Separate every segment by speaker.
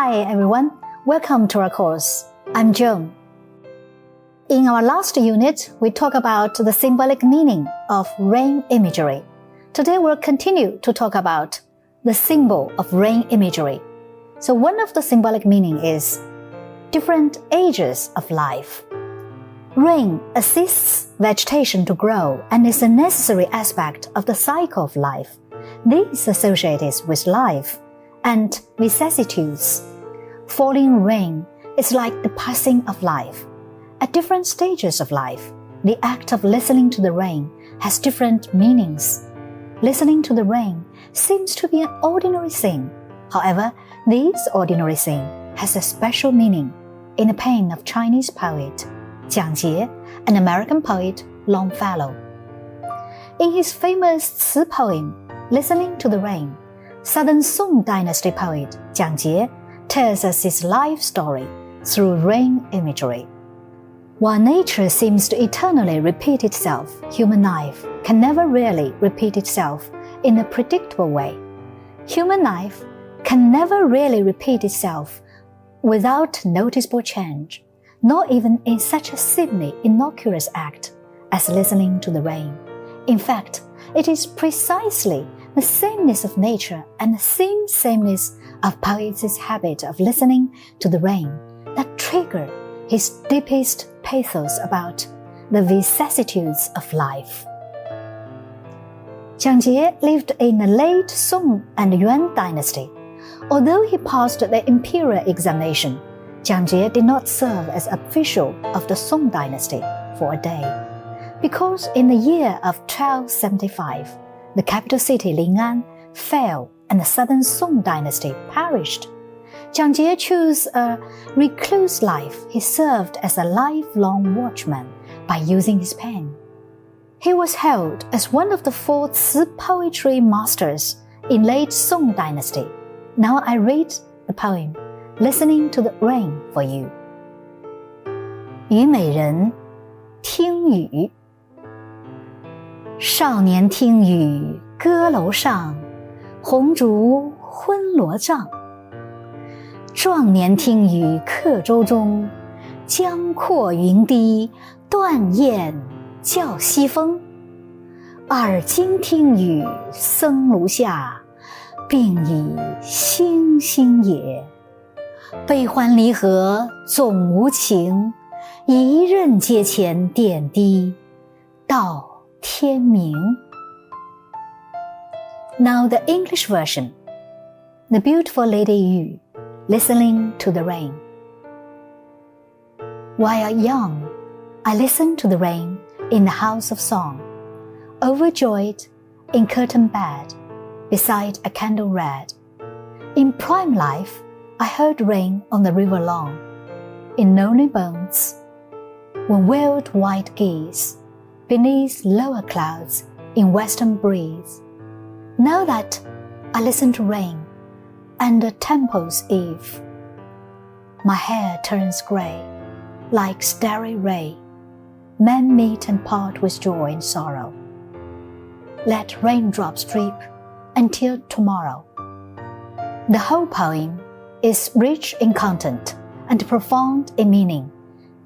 Speaker 1: Hi everyone, welcome to our course. I'm Joan. In our last unit, we talked about the symbolic meaning of rain imagery. Today we'll continue to talk about the symbol of rain imagery. So one of the symbolic meaning is different ages of life. Rain assists vegetation to grow and is a necessary aspect of the cycle of life. This is associated with life and vicissitudes. Falling rain is like the passing of life. At different stages of life, the act of listening to the rain has different meanings. Listening to the rain seems to be an ordinary thing. However, this ordinary thing has a special meaning in the pen of Chinese poet Jiang Jie and American poet Longfellow. In his famous Ci poem, Listening to the Rain, Southern Song Dynasty poet Jiang Jie tells us his life story through rain imagery. While nature seems to eternally repeat itself, human life can never really repeat itself in a predictable way. Human life can never really repeat itself without noticeable change, not even in such a seemingly innocuous act as listening to the rain. In fact, it is precisely the sameness of nature and the same sameness of poet's habit of listening to the rain that trigger his deepest pathos about the vicissitudes of life. Jiang Jie lived in the late Song and Yuan dynasty. Although he passed the imperial examination, Jiang Jie did not serve as official of the Song dynasty for a day, because in the year of 1275, the capital city Lin'an fell and the southern Song dynasty perished. Jiang Jie chose a recluse life. He served as a lifelong watchman by using his pen. He was hailed as one of the 4 Ci poetry masters in late Song dynasty. Now I read the poem, Listening to the Rain for you. 虞美人，听雨。少年听雨歌楼上，红烛昏罗帐。壮年听雨客舟中，江阔云低，断雁叫西风。而今听雨僧庐下，鬓已星星也。悲欢离合总无情，一任阶前点滴，到天明。Now the English version. The beautiful lady Yu, listening to the rain. While young, I listened to the rain in the house of song, overjoyed in curtained bed, beside a candle red. In prime life, I heard rain on the river lawn, in lonely bones, when wailed white geese, beneath lower clouds in western breeze. Now that I listen to rain and a temple's eve, my hair turns grey, like starry ray. Men meet and part with joy and sorrow. Let raindrops drip until tomorrow. The whole poem is rich in content and profound in meaning,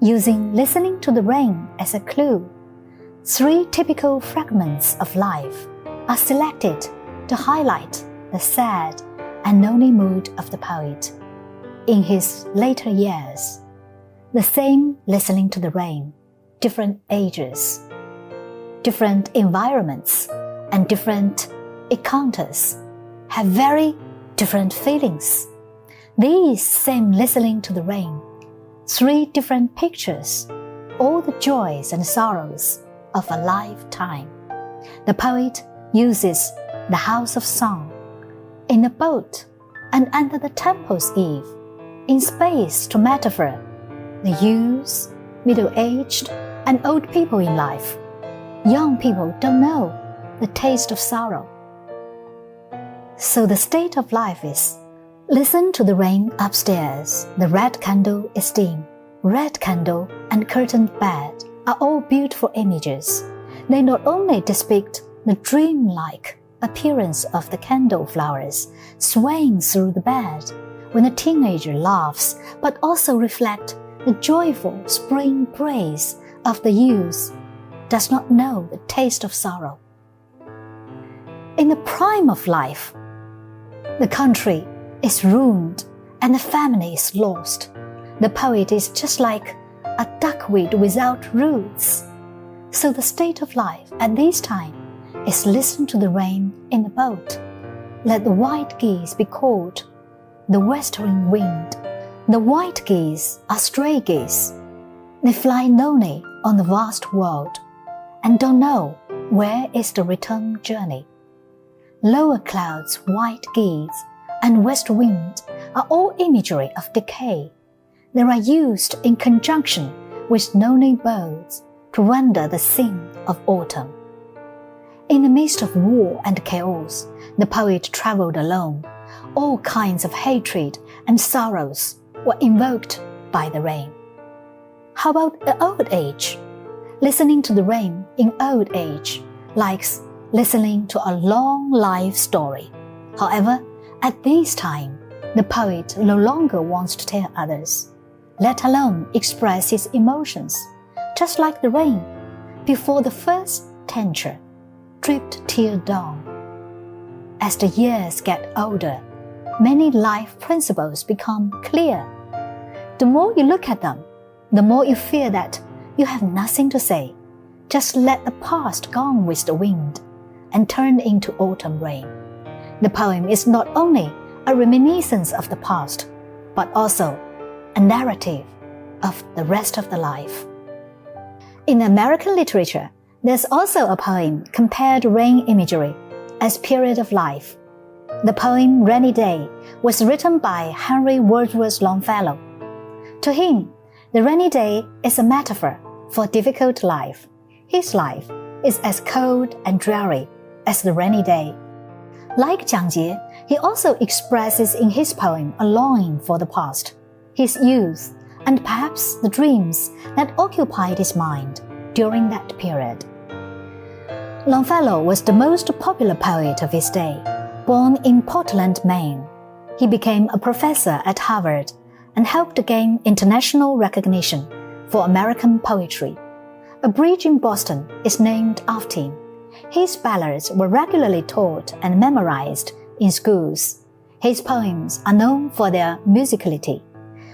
Speaker 1: using listening to the rain as a clue. 3 typical fragments of life are selected to highlight the sad and lonely mood of the poet in his later years. The same listening to the rain, different ages, different environments, and different encounters have very different feelings. These same listening to the rain, 3 different pictures, all the joys and sorrows of a lifetime. The poet uses the house of song, in a boat, and under the temple's eave, in space to metaphor the youths, middle-aged, and old people in life. Young people don't know the taste of sorrow. So the state of life is, listen to the rain upstairs, the red candle is dim. Red candle and curtained bed are all beautiful images. They not only depict the dreamlike appearance of the candle flowers swaying through the bed, when a teenager laughs, but also reflect the joyful spring breeze of the youth does not know the taste of sorrow. In the prime of life, the country is ruined and the family is lost. The poet is just like a duckweed without roots. So the state of life at this time is listen to the rain in the boat. Let the white geese be called the westering wind. The white geese are stray geese. They fly lonely on the vast world and don't know where is the return journey. Lower clouds, white geese, and west wind are all imagery of decay. They are used in conjunction with lonely birds to render the scene of autumn. In the midst of war and chaos, the poet traveled alone. All kinds of hatred and sorrows were invoked by the rain. How about the old age? Listening to the rain in old age likes listening to a long life story. However, at this time, the poet no longer wants to tell others, let alone express his emotions, just like the rain, before the first tender, dripped till dawn. As the years get older, many life principles become clear. The more you look at them, the more you fear that you have nothing to say. Just let the past go on with the wind and turn into autumn rain. The poem is not only a reminiscence of the past, but also a narrative of the rest of the life. In American literature, there's also a poem compared rain imagery as period of life. The poem Rainy Day was written by Henry Wadsworth Longfellow. To him, the rainy day is a metaphor for difficult life. His life is as cold and dreary as the rainy day. Like Jiang Jie, he also expresses in his poem a longing for the past, his youth, and perhaps the dreams that occupied his mind during that period. Longfellow was the most popular poet of his day. Born in Portland, Maine, he became a professor at Harvard and helped gain international recognition for American poetry. A bridge in Boston is named after him. His ballads were regularly taught and memorized in schools. His poems are known for their musicality,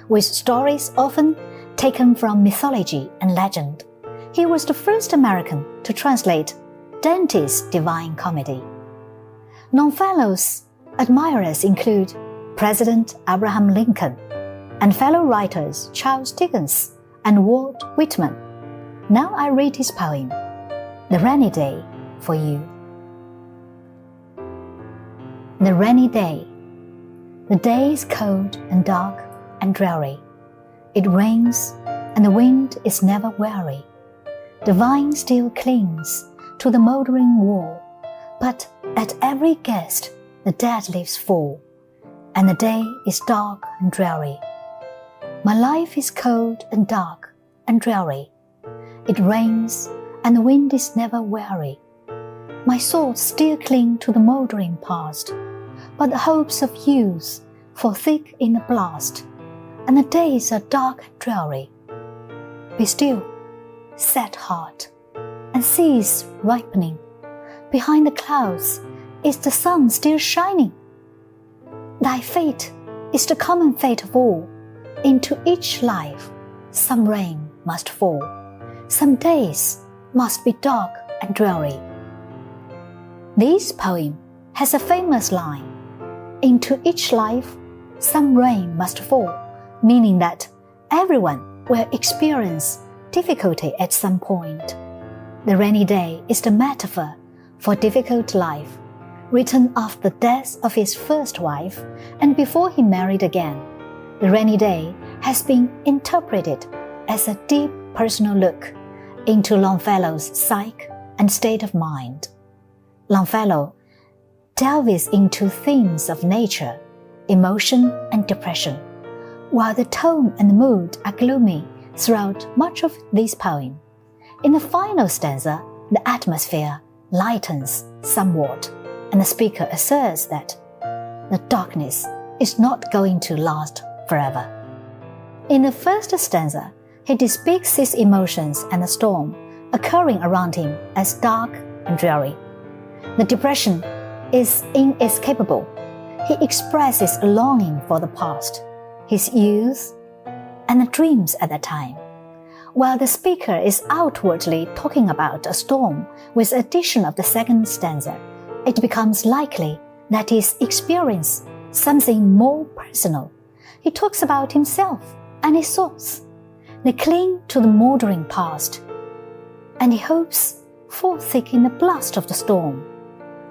Speaker 1: with stories often taken from mythology and legend. He was the first American to translate Dante's Divine Comedy. Longfellow's admirers include President Abraham Lincoln and fellow writers Charles Dickens and Walt Whitman. Now I read his poem, The Rainy Day, for you. The rainy day. The day is cold and dark and dreary. It rains and the wind is never weary. The vine still clings to the mouldering wall, but at every gust the dead leaves fall, and the day is dark and dreary. My life is cold and dark and dreary. It rains and the wind is never weary. My thoughts still cling to the mouldering past, but the hopes of youth fall thick in the blast, and the days are dark and dreary. Be still, sad heart, and cease ripening. Behind the clouds is the sun still shining. Thy fate is the common fate of all. Into each life some rain must fall. Some days must be dark and dreary. This poem has a famous line, into each life some rain must fall, meaning that everyone will experience difficulty at some point. The rainy day is the metaphor for difficult life, written after the death of his first wife and before he married again. The rainy day has been interpreted as a deep personal look into Longfellow's psyche and state of mind. Longfellow delves into themes of nature, emotion, and depression, while the tone and mood are gloomy throughout much of this poem. In the final stanza, the atmosphere lightens somewhat, and the speaker asserts that the darkness is not going to last forever. In the first stanza, he depicts his emotions and the storm occurring around him as dark and dreary. The depression is inescapable. He expresses a longing for the past, his youth, and the dreams at that time. While the speaker is outwardly talking about a storm with the addition of the second stanza, it becomes likely that he's experienced something more personal. He talks about himself and his thoughts. They cling to the moldering past, and he hopes for thick in the blast of the storm,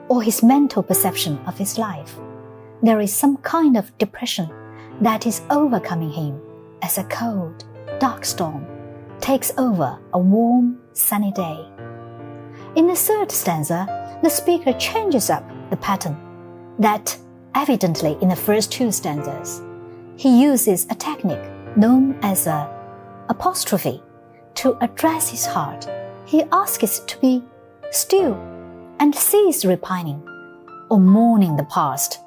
Speaker 1: or his mental perception of his life. There is some kind of depression that is overcoming him as a cold, dark storm takes over a warm, sunny day. In the third stanza, the speaker changes up the pattern that evidently in the first two stanzas. He uses a technique known as an apostrophe to address his heart. He asks it to be still and cease repining or mourning the past.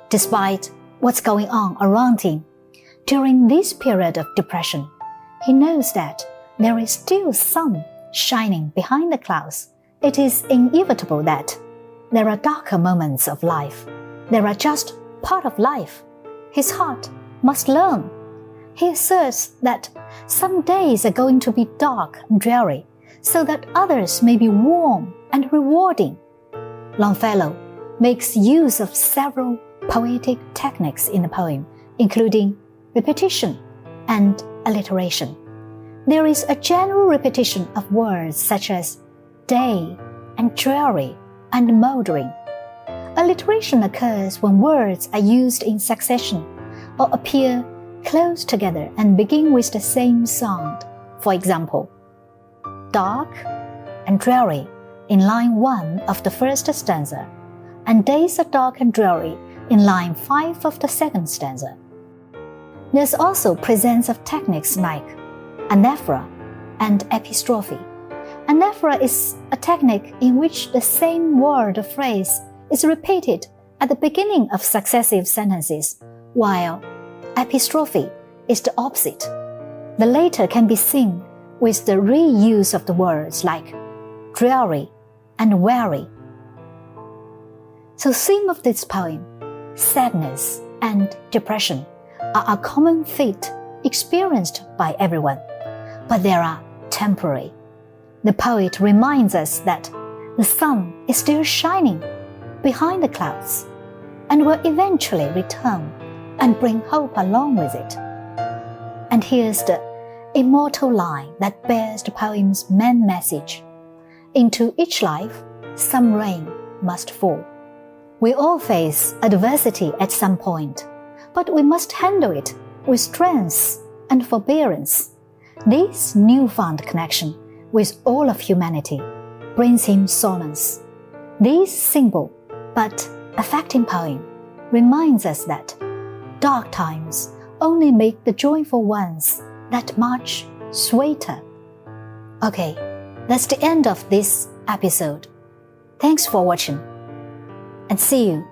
Speaker 1: Despite what's going on around him, during this period of depression, he knows that there is still sun shining behind the clouds. It is inevitable that there are darker moments of life. They are just part of life. His heart must learn. He asserts that some days are going to be dark and dreary, so that others may be warm and rewarding. Longfellow makes use of several poetic techniques in the poem, including repetition and alliteration. There is a general repetition of words such as day and dreary and mouldering. Alliteration occurs when words are used in succession or appear close together and begin with the same sound. For example, dark and dreary in line 1 of the first stanza, and days are dark and dreary in line 5 of the second stanza. There's also presence of techniques like anaphora and epistrophe. Anaphora is a technique in which the same word or phrase is repeated at the beginning of successive sentences, while epistrophe is the opposite. The latter can be seen with the reuse of the words like dreary and weary. So, theme of this poem, sadness and depression, are a common fate experienced by everyone, but they are temporary. The poet reminds us that the sun is still shining behind the clouds and will eventually return and bring hope along with it. And here's the immortal line that bears the poem's main message: into each life, some rain must fall. We all face adversity at some point, but we must handle it with strength and forbearance. This newfound connection with all of humanity brings him solace. This simple but affecting poem reminds us that dark times only make the joyful ones that much sweeter. Okay, that's the end of this episode. Thanks for watching, and see you